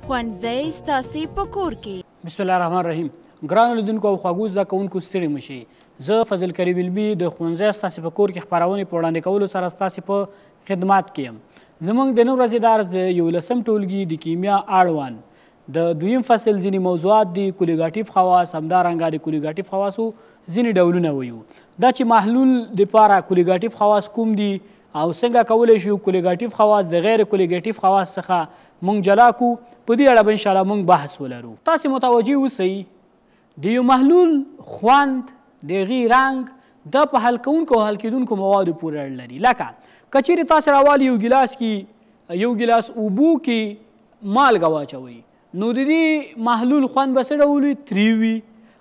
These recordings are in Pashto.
ښوونځی ستاسې په کور کې. بسم الله الرحمن الرحیم. ګرانو لیدونکو او خوږو زده کوونکو ستړي مه شئ. زه فضل کریم علمي د ښوونځی ستاسې په کور کې خپرونې په وړاندې کولو سره ستاسې په خدمات کې یم. زموږ د نن ورځې درس د 11 ټولګي د کیمیا اړوند د دویم فصل ځینې موضوعات دي. کولیګاټیف خواص، همدارنګه د کولیګاټیف خواصو ځینې ډولونه ویو. دا چې محلول دپاره کولیګاټیف خواص کوم دي او څنګه کولی شو کولیګاټیف خواص د غیر کولیګاټیف خواص څخه موږ جلا کو، په دې اړه به انشاءالله موږ بحث ولرو. تاسې متوجه اوسئ د یو محلول خوند، د هغې رنګ دا په حل کوونکو او حل کیدونکو موادو پورې اړه لري. لکه که چیرې تاسې راوالي یو ګیلاس کې یو ګیلاس اوبو کې مالګه واچوئ نو د دې محلول خوند به څه ډول وي؟ تریو وي.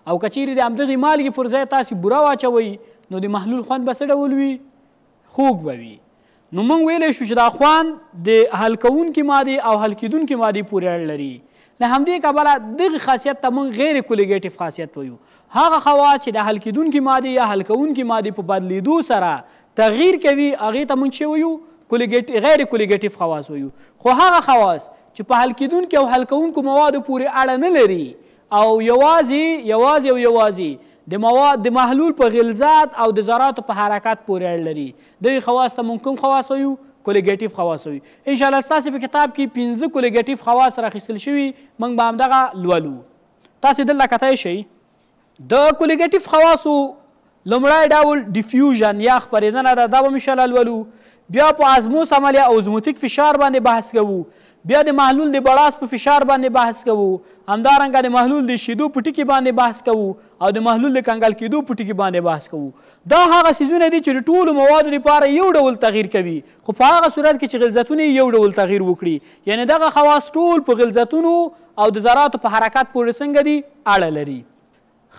او که چیرې د همدغې مالګې پر ځای تاسې بوره واچوئ نو د محلول خوند به څه ډول وي؟ خوږ به وي. نو موږ ویلی شو چې دا خوند د حل کوونکې مادې او حل کیدونکې مادې پورې اړه لري. له همدې کبله دغې خاصیت ته موږ غیر کولیګیټیف خاصیت ویو. هغه خواص چې د حل کیدونکې مادې یا حل کوونکې مادې په بدلیدو سره تغییر کوي هغې ته موږ څه ویو؟ غیر کولیګیټیف خواص ویو. خو هغه خواص چې په حل کیدونکې او حل کوونکو موادو پورې اړه نه لري او یوازې د محلول په غلظت او د ذراتو په حرکت پورې اړه لري، دغې خواص ته موږ کوم خواص ویو؟ کولیګیټیف خواص ویو. انشاءالله ستاسې په کتاب کې 15 کولیګیټیف خواص راخیستل شوي، موږ به همدغه لولو. تاسې دلته کتای شئ د کولیګیټیف خواصو لومړی ډول ډیفیوژن یا خپرېدنه ده، دا به انشاءالله لولو. بیا په ازموس عملیه او ازموتیک فشار باندې بحث کوو. بیا د محلول د بړاس په فشار باندې بحث کوو. همدارنګه د محلول د شیدو په ټکي باندې بحث کوو او د محلول د کنګل کیدو په ټکي باندې بحث کوو. دا هغه څیزونه دي چې د ټولو موادو لپاره یو ډول تغییر کوي، خو په هغه صورت کې چې غلظتونه یو ډول تغییر وکړي. یعنې دغه خواص ټول په غلظتونو او د ذراتو په حرکت پورې څنګه دي؟ اړه لري.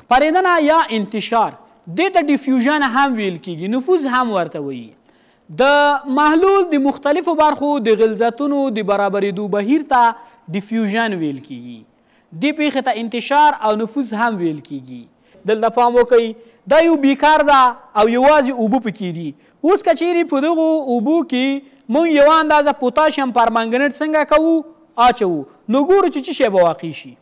خپرېدنه یا انتشار دې ته ډیفیوژن هم ویل کیږي، نفوذ هم ورته وایي. د محلول د مختلفو برخو د غلظتونو د برابرېدو بهیر ته ډیفیوژن ویل کیږي. دې پیښې ته انتشار او نفوذ هم ویل کیږي. دلته پام وکئ دا یو بیکار ده او یوازې اوبه پکې دي. اوس که چیرې په دغو اوبو کې موږ یوه اندازه پوتاشیم پرمنګنیټ څنګه کوو؟ اچوو، نو ګورو چې څه شی به واقع شي.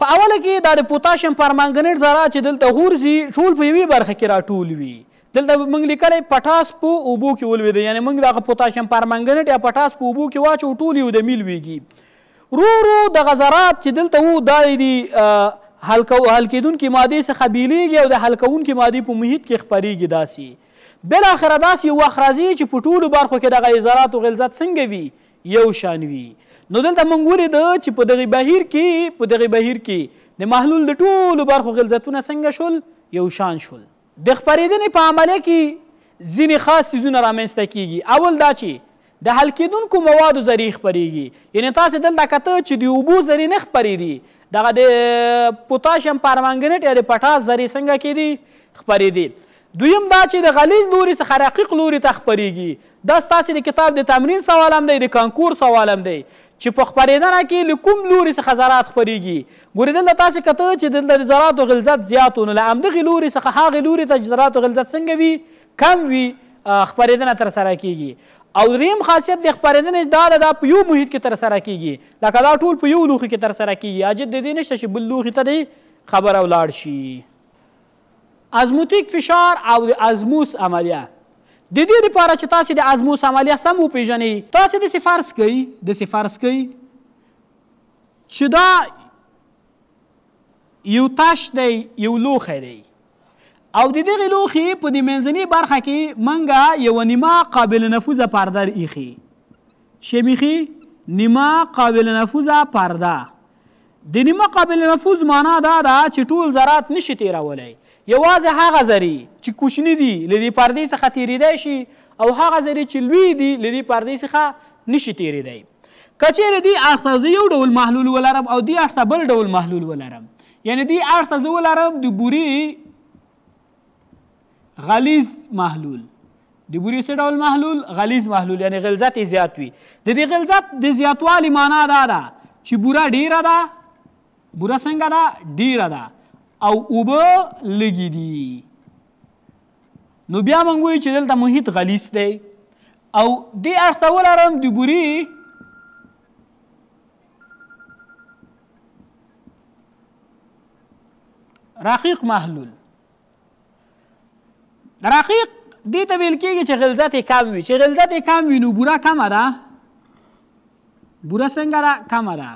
په اوله کې دا د پوتاشیم پرمنګنیټ ذرات چې دلته غورځي ټول په یوې برخه کې راټول وي. دلته موږ لیکلی پټاس په اوبو کې ولوېده، یعنې موږ دغه پوتاشیم پرمنګنیټ یا پټاس په اوبو کې واچو ټول یو د میل ویږي. ورو دغه ذرات چې دلته وو دا د حل کیدونکې مادې څخه بیلیږي او د حل کوونکې مادې په محیط کې خپریږي. داسې بالاخره داسې یو وخت راځي چې په ټولو برخو کې دغه ذراتو غلظت څنګه وي؟ یو شان وي. نو دلته موږ ولیده چې په دغې بهیر کې د محلول د ټولو برخو غلظتونه څنګه شول؟ یو شان شول. د خپرېدنې په عملیه کې ځینې خاص څیزونه رامنځته کیږي. اول دا چې د حل کیدونکو موادو ذرې خپرېږي، یعنې تاسې دلته کته چې د اوبو ذرې نه خپرېدي، دغه د پوتاشیم پرمنګنیټ یا د پټاس ذرې څنګه کېدي؟ خپرېدي. دویم دا چې د غلیظ لوري څخه رقیق لوري ته خپرېږي. دا ستاسې د کتاب د تمرین سوال هم دی، د کانکور سوال هم دی چې په خپرېدنه کې له کوم لوري څخه ذرات خپرېږي. ګورې دلته تاسې کته چې دلته د ذراتو غلظت زیات و، نو له همدغې لوري څخه هغې لوري ته چې ذراتو غلظت څنګه وي؟ کم وي، خپرېدنه ترسره کیږي. او دریم خاصیت د خپرېدنې دا ده دا په یو محیط کې ترسره کیږي، لکه دا ټول په یو لوښي کې ترسره کیږي. حاجت د دې نشته چې بل لوښي ته دی خبره ولاړ شي. ازموتیک فشار او د ازموس عملیه د دې لپاره چې تاسې د ازموس عملیه سم وپېژنئ، تاسې داسې فرض کوئ چې دا یو تش دی، یو لوښی دی او د دغې لوښي په د منځنۍ برخه کې موږ یوه نیمه قابل نفوذه پرده ایښي. چې میښي نیمه قابل نفوذه پرده. د نیمه قابل نفوذ معنا دا ده چې ټول ذرات نشي تیرولی، یوازې هغه ذرې چې کوچني دي له دې پردې څخه تېرېدی شي او هغه ذرې چې لوی دي له دې پردې څخه نشي تېرېدی. که چیرې دې اړخ ته زه یو ډول محلول ولرم او دې اړخ ته بل ډول محلول ولرم، یعنې دې اړخ ته زه ولرم د بورې غلیظ محلول، د بورې څه ډول محلول؟ غلیظ محلول، یعنې غلظت یې زیات وي. د دې غلظت د زیاتوالي معنا دا ده چې بوره ډیره ده، بوره څنګه ده؟ ډیره ده او اوبه لږې دي. نو بیا موږ وایو چې دلته محیط غلیظ دی او دې اړخ ته ولرم د بورې رقیق محلول رقیق دې ته ویل کېږي چې غلظت یې کم وي چې غلظت یې کم وي نو بوره کمه ده بوره څنګه ده کمه ده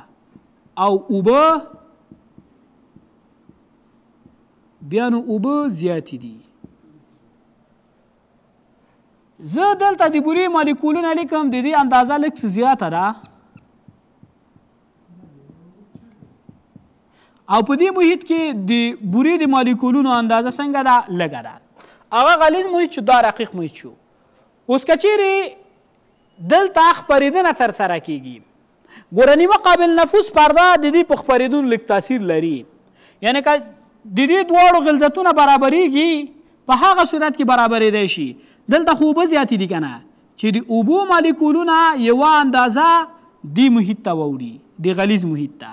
او اوبه بیا نو اوبه زیاتې دي زه دلته د بورې مالیکولونه لیکم د دې اندازه لږ څه زیاته ده او په دې محیط کې د بورې د مالیکولونو اندازه څنګه ده لږه ده هغه غلیظ محیط شو دا رقیق محیط شو اوس که چیرې دلته خپرېدنه ترسره کیږي ګوره نیمه قابل نفوذ پرده د دې په خپرېدونو لږ تاثیر لري یعنی که د دې دواړو غلظتونه برابریږي په هغه صورت کې برابرېدی شي دلته خو اوبه زیاتې دي که نه چې د اوبو مالیکولونه یوه اندازه دې محیط ته واوړي د غلیظ محیط ته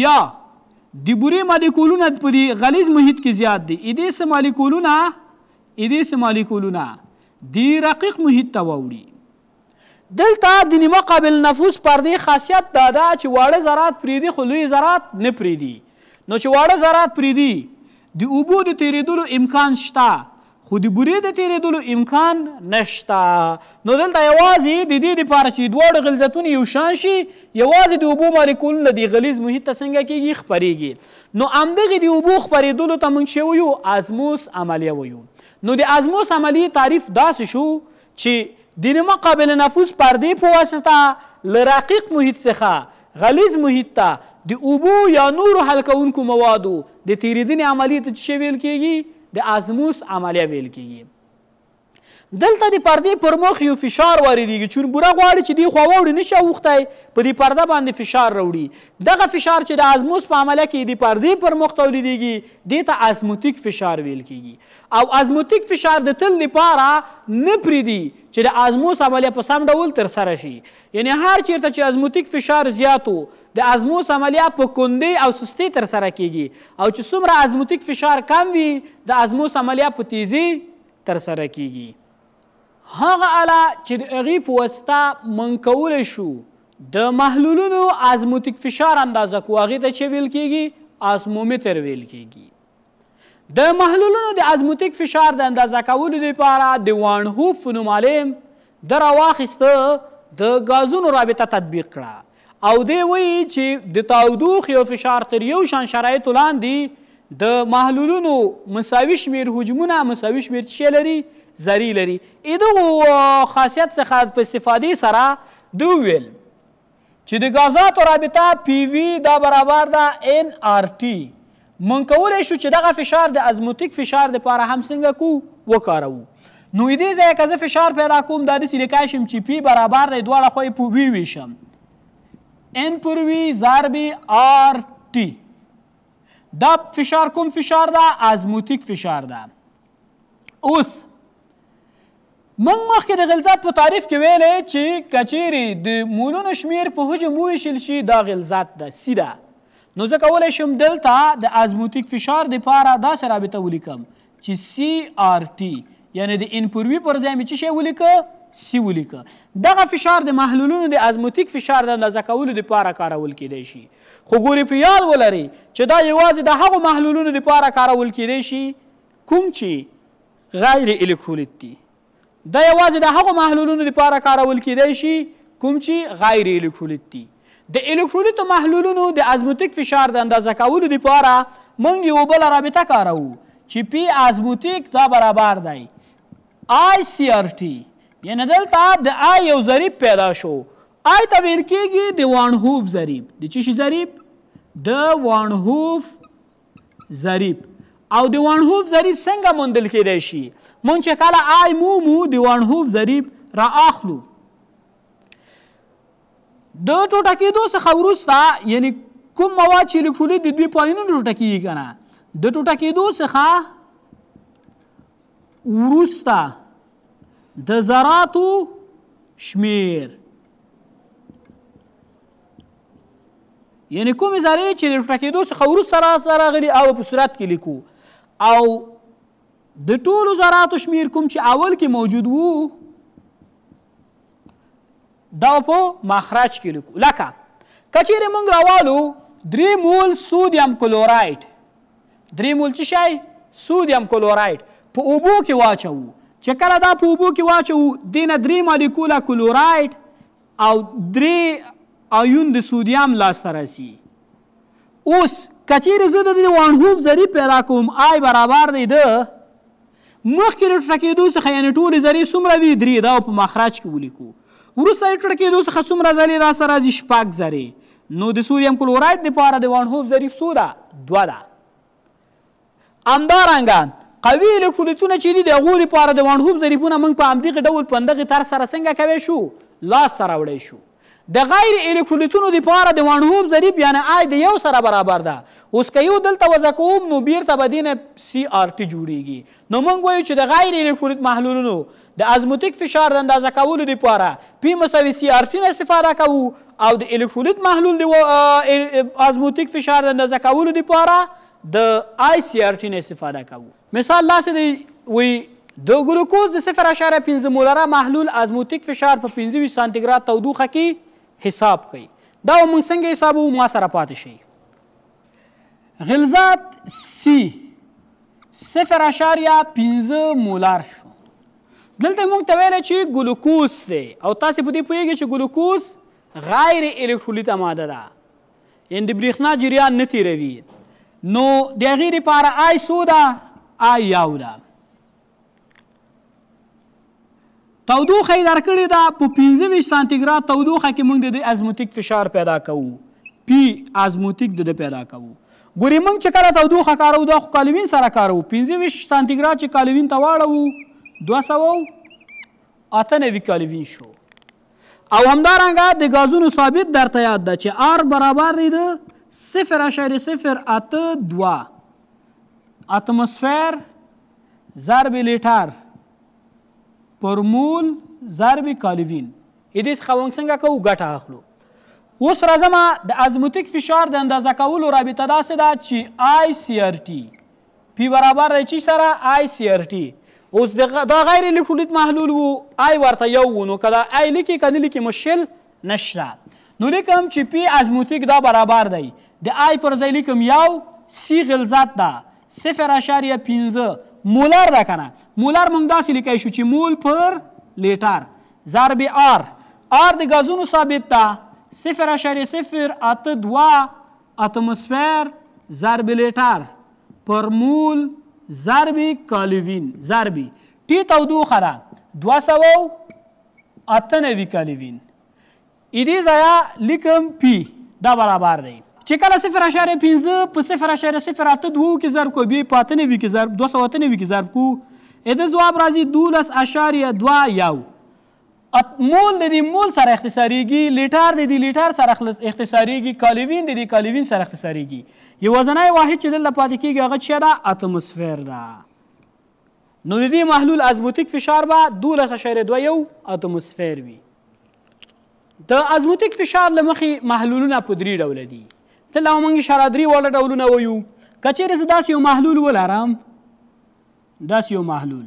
یا د بورې مالیکولونه په دې غلیظ محیط کې زیات دي دې څه مالیکولونه د رقیق محیط ته واوړي دلته د نیمه قابل نفوذ پردې خاصیت دا ده چې واړه ذرات پرېږدي خو لوی ذرات نه پرېږدي نو چې واړه ذرات پرېږدي د اوبو د تېرېدلو امکان شته خو د بورې د تېرېدلو امکان نشته نو دلته یوازې د دې دپاره چې دواړو غلظتونه یو شان شي یوازې د اوبو مالیکولونه د غلیظ محیط ته څنګه کېږي خپرېږي نو همدغې د اوبو خپرېدلو ته موږ چې ویو ازموس عملیه ویو نو د ازموس عملیې تعریف داسې شو چې د نیمه قابل نفوذ پردې په واسطه له رقیق محیط څخه غلیظ محیط ته د اوبو یا نورو حل کوونکو موادو د تېرېدنې عملیې ته څه ویل کېږي د ازموس عملیه ویل کېږي دلته د پردې پر مخ یو فشار واردېږي چې بوره غواړي چې دې خوا واوړي نشي اوښتی په دې پرده باندې فشار راوړي دغه فشار چې د ازموس په عملیه کې د پردې پر مخ تولیدېږي دې ته ازموتیک فشار ویل کېږي او ازموتیک فشار د تل لپاره نه پرېږدي چې د ازموس عملیه په سم ډول ترسره شي یعنی هر چېرته چې ازموتیک فشار زیات و د ازموس عملیه په کندې او سستۍ ترسره کېږي او چې څومره ازموتیک فشار کم وي د ازموس عملیه په تیزۍ ترسره کېږي هغه اله چې د هغې په واسطه موږ کولی شو د محلولونو ازموتیک فشار اندازه کړو هغې ته چې ویل کېږي ازمومتر ویل کېږي د محلولونو د ازموتیک فشار د اندازه کولو لپاره د وانهوف فنومالیم ده راواخیسته د غازونو رابطه تطبیق کړه او دی وایي چې د تودوخې او فشار تر یو شان شرایطو لاندې د محلولونو مساوي شمېر حجمونه مساوي شمېر څه لري ذرې لري دغو خاصیت څخه په استفادې سره ده وویل چې د غازاتو رابطه پی وي دا برابر ده ان آر ټي موږ کولی شو چې دغه فشار د ازموتیک فشار دپاره هم څنګه کوو وکاروو نو دې ځایه که زه فشار پیدا کوم دا داسې لیکای شم چې پی برابر دی دواړه خوا یې په وي ویشم ان پر وي ضرب آر ټي دا فشار کوم فشار ده ازموتیک فشار ده اوس موږ مخکې د غلظت په تعریف کې ویلی چې که چیرې د مولونو شمېر په حجم وویشل شي دا غلظت ده سی ده نو زه کولی شم دلته د ازموتیک فشار دپاره داسې رابطه ولیکم چې سی آر ټي یعنی د ان پر وي پر ځای مې څه شی ولیکه سی ولیکه دغه فشار د محلولونو د ازموتیک فشار د اندازه کولو دپاره کارول کیدی شي خو ګورې په یاد ولرئ چې دا یوازې د هغو محلولونو دپاره کارول کیدی شي کوم چې غیر الکترولیت دي دا یوازې د هغو محلولونو دپاره کارول کیدی شي کوم چې غیر الکترولیت دي د الکترولیتو محلولونو د ازموتیک فشار د اندازه کولو دپاره موږ یو بله رابطه کاروو چې پی ازموتیک دا برابر دی آی سی آر ټي یعنی دلته د آی یو ضریب پیدا شو آی ته ویل کېږي د وانهوف ضریب د څه شي ضریب د وانهوف ضریب او د وانهوف ضریب څنګه موندل کیدی شي مونږ چې کله آی مومو د وانهوف ضریب را اخلو د ټوټه کېدو څخه وروسته یعنی کوم مواد چې الکترولیت د دوی پایونو ټوټه کېږي که نه د ټوټه کېدو څخه وروسته د ذراتو شمیر یعنی کومې ذرې چې د ټوټه کېدو څخه وروسته راغلي او په صورت کې لیکو او د ټولو ذراتو شمیر کوم چې اول کې موجود وو دا په مخرج کې لیکو لکه که چیرې موږ راوالو 3 مول سودیم کلوراید درې مول څه شی سودیم کلوراید په اوبو کې واچوو چې کله دا په اوبو کې واچوو دې نه 3 مالیکوله کلوراید او 3 آیون د سودیم لاسته راسي. اوس کچیرې زه د دې وانهوف ذرې پیدا کوم آی برابر دی د مخکې له ټوټه کېدو څخه یعنې ټولې ذرې څومره وي 3 دا په مخرج کې ولیکو. وروسته د ټوټه کېدو څخه څومره ذرې راسره راځي 6 ذرې. نو د سودیم کلوراید دپاره د وانهوف ذرې څو ده 2 ده. همدارنګه قوي الکترولیتونه چې دي د هغو دپاره د وانهوف ظریفونه موږ په همدغې ډول په همدغې طرز سره څنګه کوی شو لاسته راوړی شو. د غیر الکترولیتونو دپاره د وانهوف ظریف یعنې آی د 1 سره برابر ده. اوس که یو دلته وضع کوم نو بیرته به دې نه CRT جوړیږي. نو موږ وایو چې د غیر الکترولیت محلولونو د ازموتیک فشار د اندازه کولو دپاره P = CRT نه استفاده کوو او د الکترولیت محلول د ازموتیک فشار د اندازه کولو دپاره د ICRT نه استفاده کوو. مثال داسې دی وایي د ګلوکوز د 0.5 مولره محلول ازموتیک فشار په 25 سانتیګراد تودوخه کې حساب کوي. دا موږ څنګه حسابوو ما سره پاتې شي. غلظات C 0.5 مولر شو. دلته موږ ته ویلی چې ګلوکوز دی او تاسې په دې پوهیږئ چې ګلوکوز غیر الکترولیته ماده ده یعنې د برېښنا جریان نه تیروي. نو د هغې دپاره آی څو ده آی 1 ده. تودوخه یې درکړې ده په 25 سانتیګراد تودوخه کې موږ د دې ازموتیک فشار پیدا کوو. پی ازموتیک د پیدا کوو. ګورې موږ چې کله تودوخه کاروو دا خو کالوین سره کاروو. 25 سانتیګراد چې کالوین ته واړوو 298 کالوین شو. او همدارنګه د ګازونو ثابت درته یاد ده چې آر برابر دی د 0.082 اتمسفیر ضرب لیټر پر مول ضرب کالوین. دې څخه موږ څنګه کوو ګټه اخلو. اوس راځم د ازموتیک فشار د اندازه کولو رابطه داسې ده چې ICRT پی برابر دی چې سره ICRT. اوس دا غیر الکترولیت محلول و آی ورته 1 و نو که دا آی لیکي که نه لیکي مشکل نشته. نو لیکم چې پی ازموتیک دا برابر دی د آی پر ځای لیکم 1 سی غلظات ده 0.5 مولر ده کنه. مولر موږ داسې لیکلی شو چې مول پر لیټر ضرب آر. آر د ګازونو ثابت ده 0.082 اتمسفیر ضرب لیټر پر مول ضرب کالوین ضربی تی تودوخه ده 298 کالوین. ایدې ځایه لیکم پی دا برابر دی چې کله 0.5 په 0.082 کې ضرب کو بیا په 98 کې ضرب 298 کې ضرب کو د ځواب راځي 12.21. مول د دې مول سره اختصاریږي لیټر د دې لیټر سره اختصاریږي کالوین د دې کالوین سره اختصاریږي. یو وزنای واحد چې دلته پاتې کېږي هغه څه ده اتمسفیر ده. نو د دې محلول ازموتیک فشار به 12.21 اتمسفیر وي. د ازموتیک فشار له مخې محلولونه په 3 ډوله دي. دلته موږ اشاره 3 واړه ډولونه وایو. که چیرې زه داسې یو محلول ولرم داسې یو محلول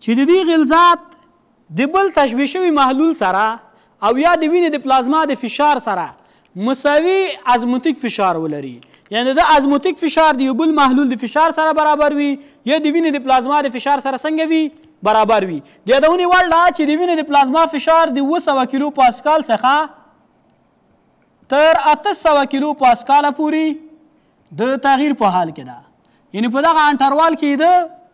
چې د دې غلظات د بل تشبیه شوي محلول سره او یا د وینې د پلازما د فشار سره مساوي ازموتیک فشار ولري یعنی د ازموتیک فشار د یو بل محلول د فشار سره برابر وي یا د وینې د پلازما د فشار سره څنګه وي برابر وي. د یادونې وړ ده چې د وینې د پلازما فشار د 200 کیلو پاسکال څخه تر 800 کیلو پاسکاله پورې د تغییر په حال کې ده یعنی په دغه انټروال کې د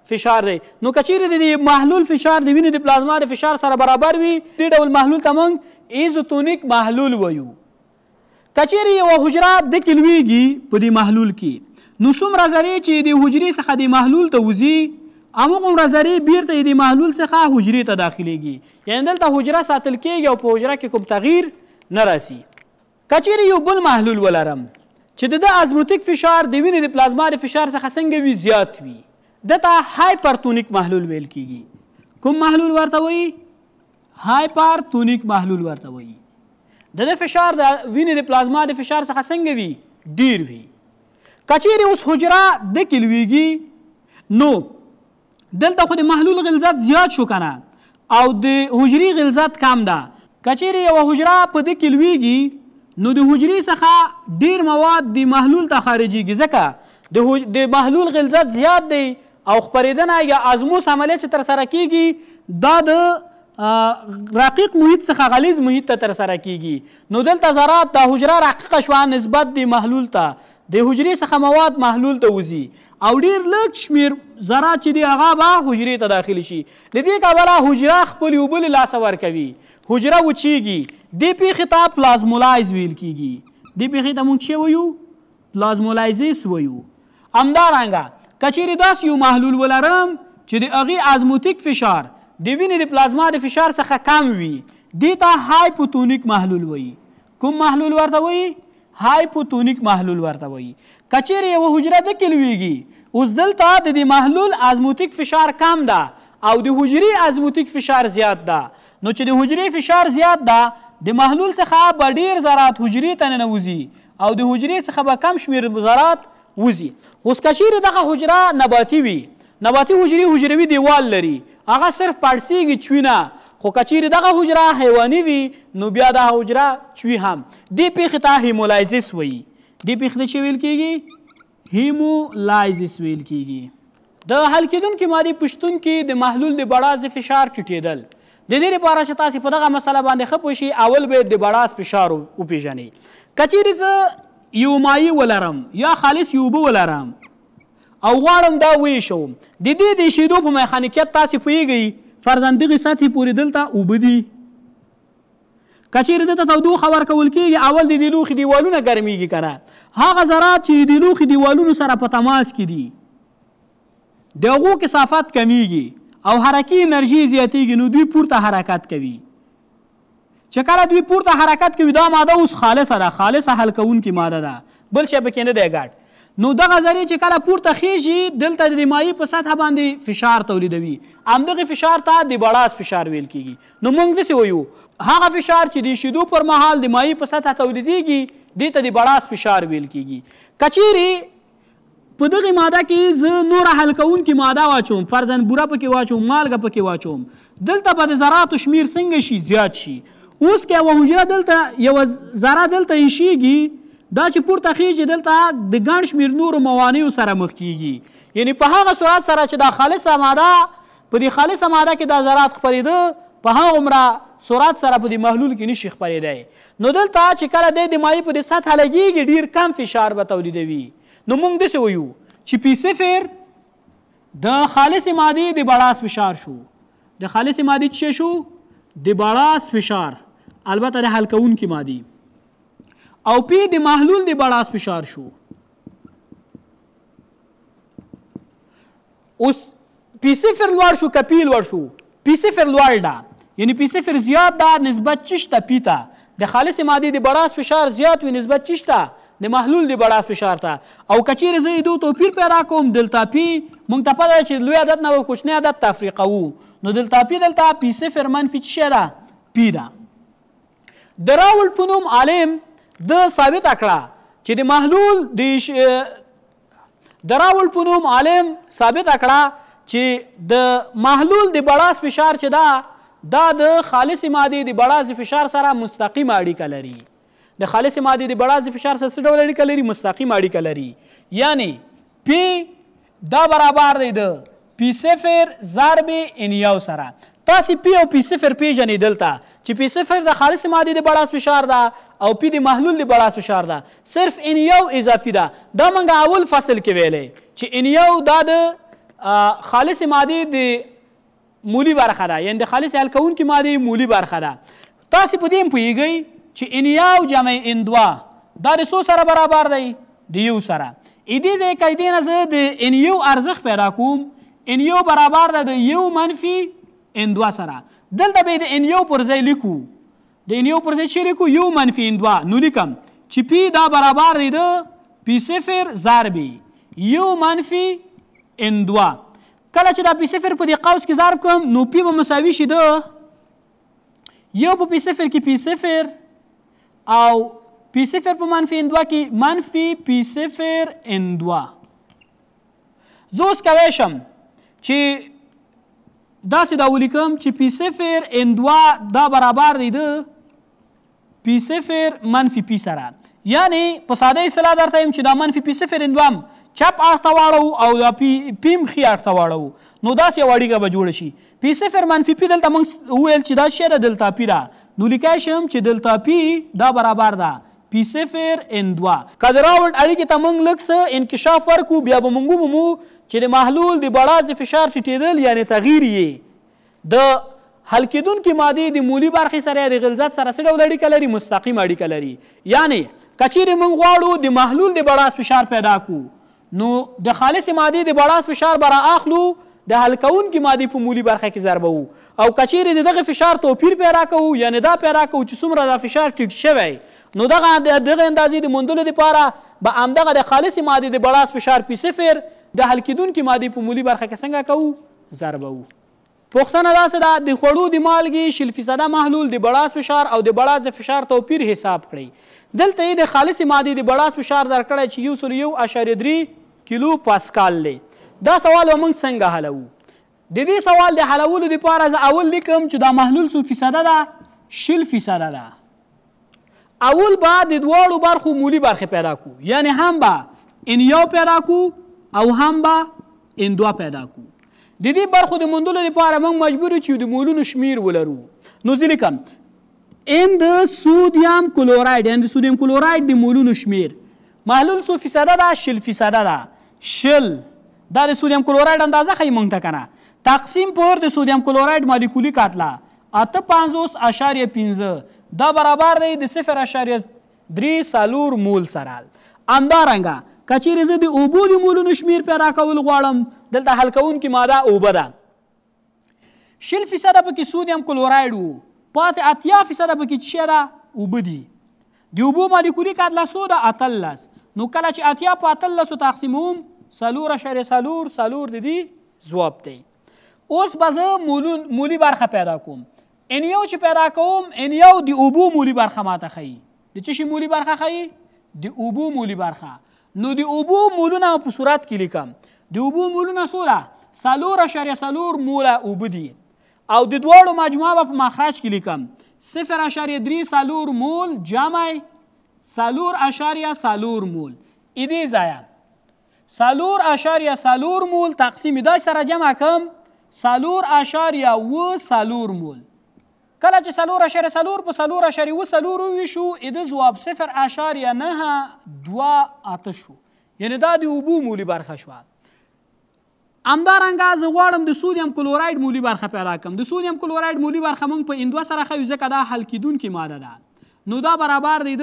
فشار دی. نو که چیرې د محلول فشار د وینې د پلازما د فشار سره برابر وي دې ډول محلول ته موږ ایزوتونیک محلول وایو. که چیرې یوه حجره دکې لویږي په دې محلول کې نو څومره ذرې چې د حجرې څخه د محلول ته وځي هماغومره ذرې بیرته د محلول څخه حجرې ته داخلیږي یعنی دلته حجره ساتل کېږي او په حجره کې کوم تغییر نه راسي. که چیرې یو بل محلول ولرم چې د ازموتیک فشار د وینې د پلازما د فشار څخه څنګه وي زیات وي دته هایپرتونیک محلول ویل کېږي. کوم محلول ورته وایي هایپرتونیک محلول ورته وایي. د فشار د وینې د پلازما د فشار څخه څنګه وي ډیر وي. که چیرې اوس حجره دکې لویږي نو دلته خو د محلول غلظات زیات شو کنه او د حجرې غلظات کم ده. که چیرې یوه حجره په دکې لویږي نو د حجرې څخه ډیر مواد د محلول ته خارجیږي ځکه د محلول غلظت زیات دی او خپرېدنه یا ازموس عملیه چې ترسره کیږي دا د رقیق محیط څخه غلیظ محیط ته ترسره کیږي نو دلته ذرات دا حجره رقیقه شوه نسبت د محلول ته د حجرې څخه مواد محلول ته وځي او ډیر لږ شمیر ذرات چې دی هغه به حجرې ته داخلي شي د دې کبله حجره خپلې اوبه له لاسه ورکوي حجره وچیږي دې پیښې ته پلازمولایز ویل کیږي دې پیښې ته موږ څه وایو پلازمولایزیس وایو همدارنګه که چیرې داسې یو محلول ولرم چې د هغې ازموتیک فشار د وینې د پلازما د فشار څخه کم وي دې ته هایپوتونیک محلول وایي کوم محلول ورته وایي هایپوتونیک محلول ورته وایي که چیرې یوه حجره دکې لویږي اوس دلته د دې محلول ازموتیک فشار کم ده او د حجرې ازموتیک فشار زیات ده نو چې د حجرې فشار زیات ده د محلول څخه به ډیر ذرات حجرې ته ننوځي او د حجرې څخه به کم شمیر ذرات وځي اوس که چیرې دغه حجره نباتي وي نباتي حجرې حجروي دیوال لري هغه صرف پړسیږي چوي نه خو که چیرې دغه حجره حیواني وي نو بیا دغه حجره چوي هم دې پیښې ته هیمولایزیس وایي دې پیښې ته څه ویل کیږي هیمولایزیس ویل کیږي د حل کیدونکې مادې په شتون کې د محلول د بړاس د فشار ټیټېدل د دې لپاره چې تاسې په دغه مسله باندې ښه پوه شئ اول باید د بړاس فشار وپېژنئ که چیرې زه یو مایع ولرم یا خالص یو اوبه ولرم او غواړم دا ویشوم د دې د ایشېدو په میخانیکیت تاسې پوهیږئ فرضاً دغې سطحې پورې دلته اوبه دي که چیرې دلته تودوخه ورکول کېږي اول د دې لوښي دیوالونه ګرمیږي که نه هغه ذرات چې د لوښي دیوالونو سره په تماس کې دي د هغو کثافت کمیږي او حرکي انرژي زیاتیږي نو دوی پورته حرکت کوي چې کله دوی پورته حرکت کوي دا ماده اوس خالصه ده خالصه حل کوونکې ماده ده بل شی پکې نه دی ګډ نو دغه ذرې چې کله پورته خیږي دلته د مایع په سطحه باندې فشار تولیدوي همدغې فشار ته د بړاس فشار ویل کیږي نو موږ داسې وایو هغه فشار چې د شیدو پر مهال د مایع په سطحه تولیدیږي دې ته د بړاس فشار ویل کیږي که چیرې په دغې ماده کې زه نوره حل کوونکې ماده واچوم فرضاً بوره پکې واچوم مالګه پکې واچوم دلته به د ذراتو شمیر څنګه شي زیات شي اوس که یوه حجره دلته یوه ذره دلته ایشېږي دا چې پورته خیږي دلته د ګڼ شمیر نورو موانعو سره مخ کیږي یعنی په هغه صورت سره چې دا خالصه ماده په دې خالصه ماده کې دا ذرات خپرېده په هغه عمره سرعت سره په دې محلول کې نشي خپرېدی نو دلته چې کله دی د مایع په دې سطحه لګېږي ډېر کم فشار به تولیدوي نو موږ داسې وایو چې پی صفر د خالصې مادې د بړاس فشار شو د خالصې مادې څه شو د بړاس فشار البته د حل کوونکې مادې او پی د محلول د بړاس فشار شو اوس پی صفر لوړ شو که پی لوړ شو پی صفر لوړ ده یعنی پی صفر زیات ده نسبت چش ته پی ته د خالصې مادې د بړاس فشار زیات وي نسبت چش ته د محلول د بړاس فشار ته او که چیرې زه دو توپیر پیدا کوم دلته پی موږ ته پته ده چې لوی عدد نه و کوچنی عدد تفریقوو نو دلته پی صفر منفي څه شی ده پی ده د راول په نوم عالم د ثابته کړه چې د محلول د راول په نوم عالم ثابته کړه چې د محلول د بړاس فشار چې دا د خالصې مادې د بړاس فشار سره مستقیم اړیکه لري د خالصې مادې د بړاس فشار سره څه ډول اړیکه لري مستقیم اړیکه لري یعنی پی دا برابر دی د پی صفر ضرب ان یو سره تاسې پی او پی صفر پیژنئ دلته چې پی صفر د خالصې مادې د بړاس فشار ده او پی د محلول د بړاس فشار ده صرف ان یو اضافي ده دا موږ اول فصل کې ویلی چې ان یو دا د خالصې مادې د مولی برخه ده یعنی د خالصې حل کوونکې مادې مولی برخه ده تاسې په دې هم پوهیږئ چې ان یو جمع ان دوه دا د څو سره برابر دی د یو سره دې ځای قاعدې نه زه د ان یو ارزښت پیدا کوم ان یو برابر ده د یو منفي ان دوه سره دلته به د ان یو پر ځای لیکو د ان یو پر ځای چې لیکو یو منفي ان دوه نو لیکم چې پی دا برابر دی د پی صفر ضرب یو منفي ان دوه کله چې دا پی صفر په دې قوس کې ضرب کړم نو پی به مساوي شي د یو په پی صفر کې پی صفر او پی صفر په منفي ان دوه کې منفي پی صفر ان دوه زه اوس کولی شم چې داسې دا ولیکم چې پی صفر ان دوه دا برابر دی د پی صفر منفي پی سره یعنی په ساده اصطلاح درته یم چې دا منفي پی صفر ان دوه چپ اړخ ته واړو او دا پیم ښي اړخ ته واړو نو داسې یوه اړیکه به جوړه شي. پی صفر منفي پي دلته موږ وویل چې دا شی ده دلتا پي ده نو لیکای شم چې دلتا پي دا برابر ده پی صفر ان 2. که د راولډ اړیکې ته موږ لږ څه انکشاف ورکړو بیا به موږ ومومو چې د محلول د بړاس د فشار ټیټېدل یعنې تغییر یې د حل کېدونکې مادې د مولي برخې سره د غلظت سره څه ډول اړیکه لري؟ مستقیم اړیکه لري. یعنې که چیرې موږ غواړو د محلول د بړاس فشار پیدا کړو نو د خالصې مادې د بړاس فشار به رااخلو د حل کوونکې مادې په مولي برخه کې ضربوو او که چیرې د دغه فشار توپیر پیدا کوو یعنې دا پیدا کوو چې څومره دا فشار ټیټ شوی نو دغه اندازې د موندلو دپاره به همدغه د خالصې مادې د بړاس فشار پي صفر د حل کېدونکې مادې په مولي برخه کې څنګه کوو؟ ضربوو. پوښتنه داسې ده د خوړو د مالګې 0% محلول د بړاس فشار او د بړاس د فشار توپیر حساب کړئ. دلته یې د خالصې مادې د بړاس فشار درکړی چې 101.3 کیلو پاسکال دی. دا سوال به موږ څنګه حلوو؟ د دې سوال د حلولو دپاره زه اول لیکم چې دا محلول څو فیصده ده؟ 0% ده. اول به د دواړو برخو مولي برخې پیدا کړو یعنې هم به ان یو پیدا کړو او هم به ان 2 پیدا کړو. د دې برخو د موندلو لپاره موږ مجبور یو چې د مولونو شمیر ولرو. نو زه لیکم ان د سودیم کلوراید یعنې د سودیم کلوراید د مولونو شمیر محلول څو فیصده ده؟ 0% ده. 0 دا د سودیم کلوراید اندازه ښیي موږ ته که نه تقسیم پر د سودیم کلوراید مالیکولي کتله 58.5 دا برابر دی د 0.3 مول سره. همدارنګه که چیرې زه د اوبو د مولونو شمیر پیدا کول غواړم دلته حل کوونکې ماده اوبه ده. 0% پکې سودیم کلوراید و پاتې 80% پکې څه شی ده؟ اوبه دي. د اوبو مالیکولي کتله څو ده؟ 18. نو کله چې 80 په 18 تقسیموم 4.4 د دې ځواب دی. اوس به زه مولي برخه پیدا کوم. ان یو چې پیدا کوم ان یو د اوبو مولي برخه ماته ښیي. د څه شي مولي برخه ښیي؟ د اوبو مولي برخه. نو د اوبو مولونه په صورت کې لیکم. د اوبو مولونه څو ده؟ 4.4 موله اوبه دي او د دواړو مجموعه به په مخرج کې لیکم 0.3 مول جمع 4.4 مول. ایدې ځایه 4.4 مول تقسیم دا سره جمع کم 4.4 مول. کله چې 4.4 په 4.4 وویشو ایده ځواب 0.928 شو یعنې دا د اوبو مولي برخه شوه. همدارنګه زه غواړم د سودیم کلوراید مولي برخه پیدا کړم. د سودیم کلوراید مولي برخه موږ په ان 2 سره ښیو ځکه دا حل کېدونکې ماده ده. نو دا برابر دی د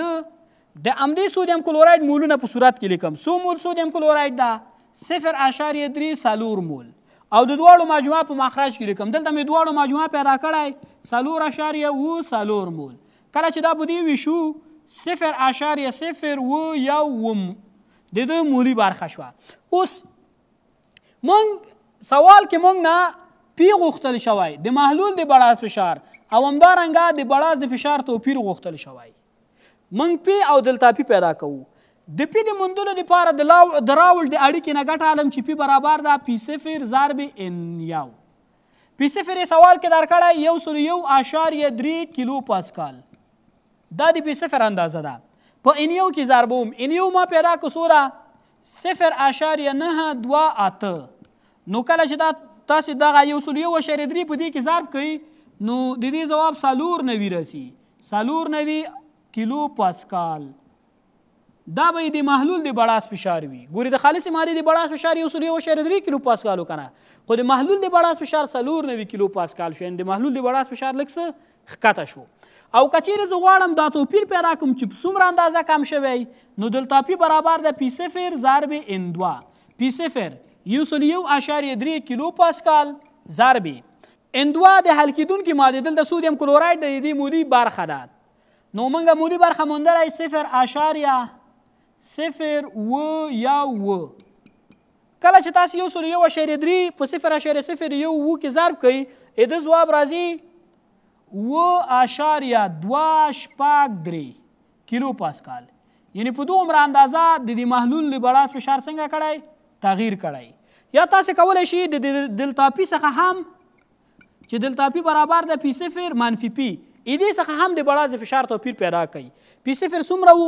همدې سودیم کلوراید مولونه په صورت کې لیکم. څو مول سودیم کلوراید ده؟ 0.3 مول او د دواړو مجموعه په مخرج کې لیکم. دلته مې دواړو مجموعه پیدا کړی 4.0 مول. کله چې دا په دې ویشو 0.001 د ده مولي برخه شوه. اوس موږ سوال کې موږ نه پی غوښتل شوی د محلول د بړاس فشار او همدارنګه د بړاس د فشار توپیر غوښتل شوی. موږ پی او دلتا پی پیدا کوو. د پی د موندلو دپاره د راولډ د اړیکې نه ګټه علم چې پی برابر ده پی صفر ضرب ان یو. پی صفر یې سوال کې درکړی 101.3 کیلو پاسکال. دا د پی صفر اندازه ده. په ان یو کې ضربوم. ان یو ما پیدا کړو څو ده؟ 0.928. نو کله چې دا تاسې دغه 101.3 په دې کې ضرب کوئ نو د دې ځواب 490 رسي. 490 کیلو پاسکال. دا به د محلول د بړاس فشار وي. ګورې د خالصې مادې د بړاس فشار 101.3 کیلو پاسکال و که نه خو د محلول د بړاس فشار 490 کیلو پاسکال شو یعنې د محلول د بړاس فشار لږ څه ښکته شو. او که چیرې زه غواړم دا توپیر پیدا کړم چې په څومره اندازه کم شوی نو دلتا پی برابر ده پی صفر ضرب ان 2. پی صفر 101.3 کیلو پاسکال ضرب ان 2 د حل کېدونکې مادې دلته سودیم کلوراید د دې مولي برخه ده. نو موږ مولي برخه موندلی 0.001. کله چې تاسو 101.3 په 0.001 کې ضرب کوئ د ځواب راځي 0.283 کیلو پاسکال. یعنې په دومره اندازه د دې محلول د بړاس فشار څنګه کړی؟ تغییر کړی. یا تاسو کولی شئ د دلتا پی څخه هم چې دلتا پی برابر ده پی صفر منفي پی دې څخه هم د بړاس د فشار توپیر پیدا کوي. پی صفر څومره و؟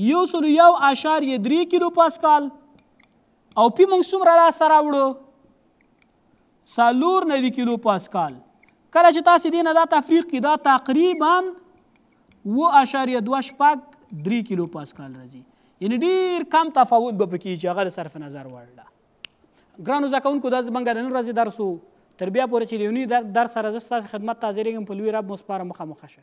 101.3 کیلو پاسکال او پی موږ څومره لاسته راوړو 94 کیلو پاسکال. کله چې تاسې دې نه دا تفریق کړي دا تقریبا 7.23 کیلو پاسکال راځي. یعنې ډېر کم تفاوت به پکې چې هغه د صرف نظر وړ ده. ګرانو زده کوونکو دا زموږ د نن ورځې درس و. تر بیا پورې چې د یوني درس سره زه ستاسې خدمت ته حاضرېږم په لوی رب مو سپارم. مخامخ شه.